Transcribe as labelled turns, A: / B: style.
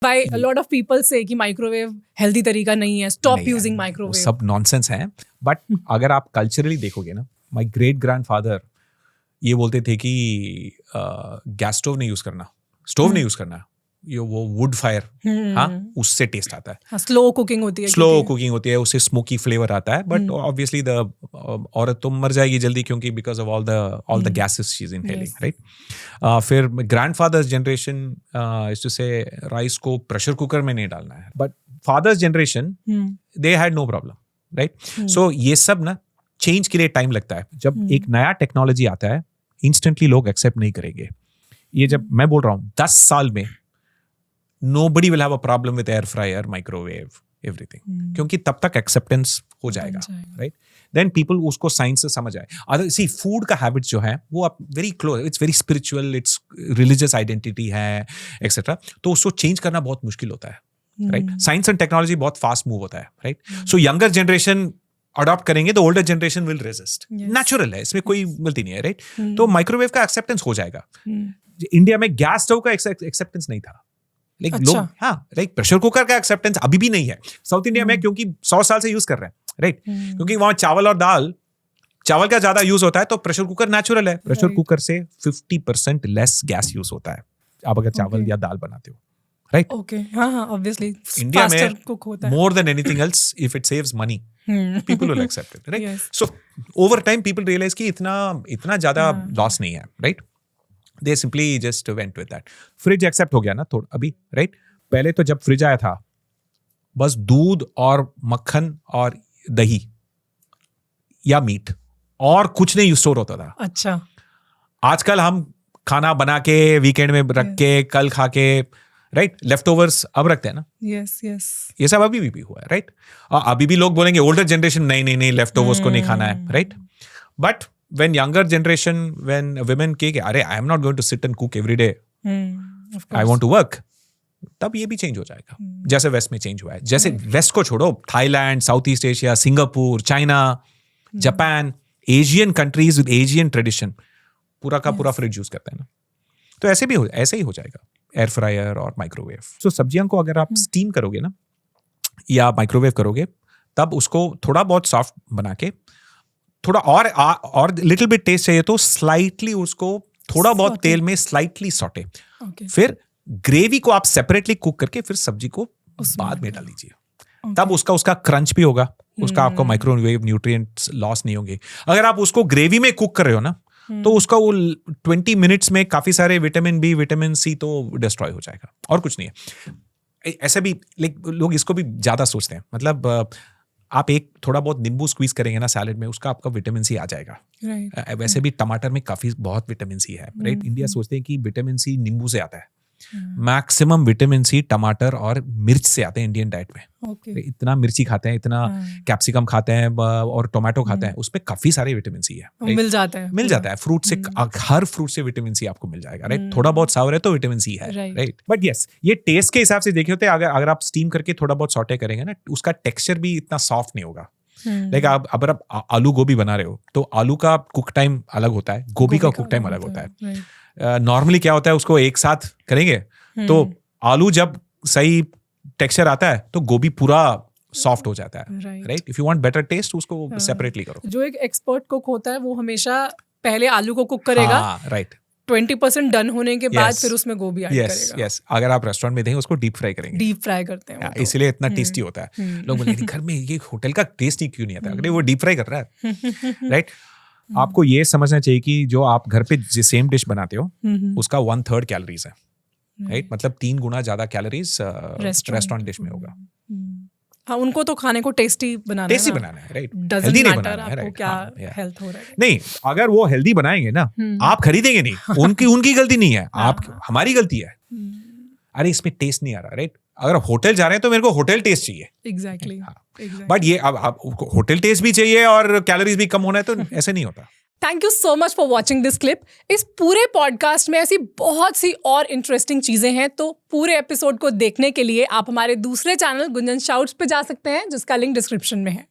A: Why a lot of people say कि microwave healthy तरीका नहीं है, स्टॉप यूजिंग
B: वो
A: माइक्रोवेव.
B: सब नॉनसेंस है. बट अगर आप कल्चरली देखोगे ना, माय ग्रेट ग्रैंडफादर ये बोलते थे कि गैस स्टोव नहीं यूज करना, स्टोव नहीं यूज करना, ये वो वुड फायर, हाँ, उससे टेस्ट आता है.
A: स्लो कुकिंग होती है.
B: स्लो कुकिंग होती है, उससे स्मोकी फ्लेवर आता है. बट ऑब्वियसली द औरत तो मर जाएगी जल्दी, क्योंकि because of all the gases she is inhaling, right. फिर grandfather's generation is to say rice को प्रेशर कुकर में नहीं डालना है. But father's generation they had no problem, right. So ये सब ना चेंज के लिए टाइम लगता है. जब एक नया टेक्नोलॉजी आता है, इंस्टेंटली लोग एक्सेप्ट नहीं करेंगे. ये जब मैं बोल रहा हूँ 10 साल में nobody will have a problem with air fryer, microwave, everything. क्योंकि तब तक acceptance हो जाएगा, right? Then people उसको साइंस से समझ आए. Other see food का habit जो है वो आप very close, it's very spiritual, it's religious identity है, etc. तो उसको change करना बहुत मुश्किल होता है, right? Science and technology बहुत fast move होता है, right? So younger generation adopt करेंगे तो older generation will resist. Natural है, इसमें कोई गलती नहीं है, राइट. तो माइक्रोवेव का एक्सेप्टेंस हो जाएगा. इंडिया में गैस स्टोव का एक्सेप्टेंस नहीं था. लाइक लोग, हाँ, लाइक प्रेशर कुकर का एक्सेप्टेंस अभी भी नहीं है साउथ इंडिया में, क्योंकि 100 साल से यूज कर रहे हैं, राइट. क्योंकि वहां चावल और दाल, चावल का ज्यादा यूज होता है, तो प्रेशर कुकर नेचुरल है. प्रेशर कुकर से 50% लेस गैस यूज होता है आप अगर चावल या दाल बनाते हो, राइट.
A: ओके, हाँ, ऑब्वियसली
B: इंडिया में more than anything else, if it saves money, people will accept it, right? Yes. So over time people realize कि इतना ज्यादा लॉस नहीं है, right? They simply just went with that. Fridge accept हो गया ना थोड़ा अभी, right? पहले तो जब फ्रिज आया था बस दूध और मक्खन और दही या मीट और कुछ नहीं स्टोर होता था.
A: अच्छा.
B: आजकल हम खाना बना के वीकेंड में रख के कल खा के, राइट, लेफ्ट ओवर्स अब रखते हैं ना.
A: यस.
B: ये सब अभी भी हुआ है, राइट. अभी भी लोग बोलेंगे ओल्डर जनरेशन नहीं लेफ्ट ओवर्स को नहीं खाना है, right. But when younger generation, when women के अरे I am not going to sit and cook every day, I want to work, तब ये भी चेंज हो जाएगा. जैसे वेस्ट में चेंज हुआ है. जैसे वेस्ट को छोड़ो, Thailand, south east Asia, Singapore, China, Japan, Asian countries with Asian tradition पूरा का पूरा फ्रिज यूज करते हैं ना. तो ऐसे ही हो जाएगा एयर फ्रायर और माइक्रोवेव. तो सब्जियों को अगर आप स्टीम करोगे ना या माइक्रोवेव करोगे, तब उसको थोड़ा बहुत सॉफ्ट बना के थोड़ा और लिटिल बिट टेस्ट चाहिए तो स्लाइटली उसको थोड़ा बहुत तेल में स्लाइटली सॉटे. फिर ग्रेवी को आप सेपरेटली कुक करके फिर सब्जी को बाद में डाल दीजिए. तब उसका क्रंच भी होगा, उसका आपको माइक्रोवेव न्यूट्रिएंट्स लॉस नहीं होंगे. अगर आप उसको ग्रेवी में कुक कर रहे हो ना, तो उसका वो 20 मिनट्स में काफी सारे विटामिन बी, विटामिन सी तो डिस्ट्रॉय हो जाएगा, और कुछ नहीं है. ऐसे भी लोग इसको भी ज्यादा सोचते हैं. मतलब आप एक थोड़ा बहुत नींबू स्क्वीज करेंगे ना सैलेड में, उसका आपका विटामिन सी आ जाएगा. वैसे भी टमाटर में काफी बहुत विटामिन सी है, राइट. इंडिया सोचते हैं कि विटामिन सी नींबू से आता है. मैक्सिमम विटामिन सी टमाटर और मिर्च से आते हैं इंडियन डाइट में. इतना मिर्ची खाते हैं, इतना कैप्सिकम खाते हैं और टोमेटो खाते हैं, उसमें काफी सारे विटामिन सी है. मिल जाता है फ्रूट से. हर फ्रूट से विटामिन सी आपको मिल जाएगा, राइट. थोड़ा बहुत सावर है तो विटामिन सी है, राइट. बट यस, ये टेस्ट के हिसाब से देखे होते हैं. अगर आप स्टीम करके थोड़ा बहुत सॉटे करेंगे ना, उसका टेक्सचर भी इतना सॉफ्ट नहीं होगा. लाइक अगर आप आलू गोभी बना रहे हो तो आलू का कुक टाइम अलग होता है, गोभी का कुक टाइम अलग होता है. नॉर्मली क्या होता है, उसको एक साथ करेंगे तो आलू जब सही टेक्सचर आता है तो गोभी पूरा सॉफ्ट हो जाता है, right. If you want better taste उसको सेपरेटली करो.
A: जो एक एक्सपर्ट कुक होता है वो हमेशा पहले आलू को कुक करेगा,
B: राइट.
A: 20% डन होने के बाद फिर उसमें गोभी ऐड करेगा.
B: यस. अगर आप रेस्टोरेंट में देखेंगे उसको डीप फ्राई करेंगे.
A: डीप फ्राई करते हैं,
B: इसलिए इतना टेस्टी होता है. लोग बोलेंगे घर में ये होटल का टेस्ट ही क्यों नहीं आता, अगर वो डीप फ्राई कर रहा है, राइट. आपको ये समझना चाहिए कि जो आप घर पे सेम डिश बनाते हो उसका 1/3 कैलोरीज है, राइट. मतलब 3 गुना ज्यादा कैलोरीज रेस्टोरेंट डिश में होगा.
A: हाँ, उनको तो खाने को टेस्टी बनाना
B: है, राइट. हेल्दी नहीं बनाना है, राइट.
A: क्या हेल्थ हो रहा है.
B: नहीं, अगर वो हेल्दी बनाएंगे ना, आप खरीदेंगे नहीं. उनकी गलती नहीं है, हमारी गलती है. अरे इसमें टेस्ट नहीं आ रहा, राइट. अगर होटल जा रहे हैं तो मेरे को होटल टेस्ट चाहिए.
A: एग्जैक्टली.
B: बट ये अब होटल टेस्ट भी चाहिए और कैलोरीज भी कम होना है, तो ऐसे नहीं होता.
A: Thank you so much for watching this clip. इस पूरे पॉडकास्ट में ऐसी बहुत सी और इंटरेस्टिंग चीजें हैं, तो पूरे एपिसोड को देखने के लिए आप हमारे दूसरे चैनल गुंजन शाउट्स पे जा सकते हैं, जिसका लिंक डिस्क्रिप्शन में है.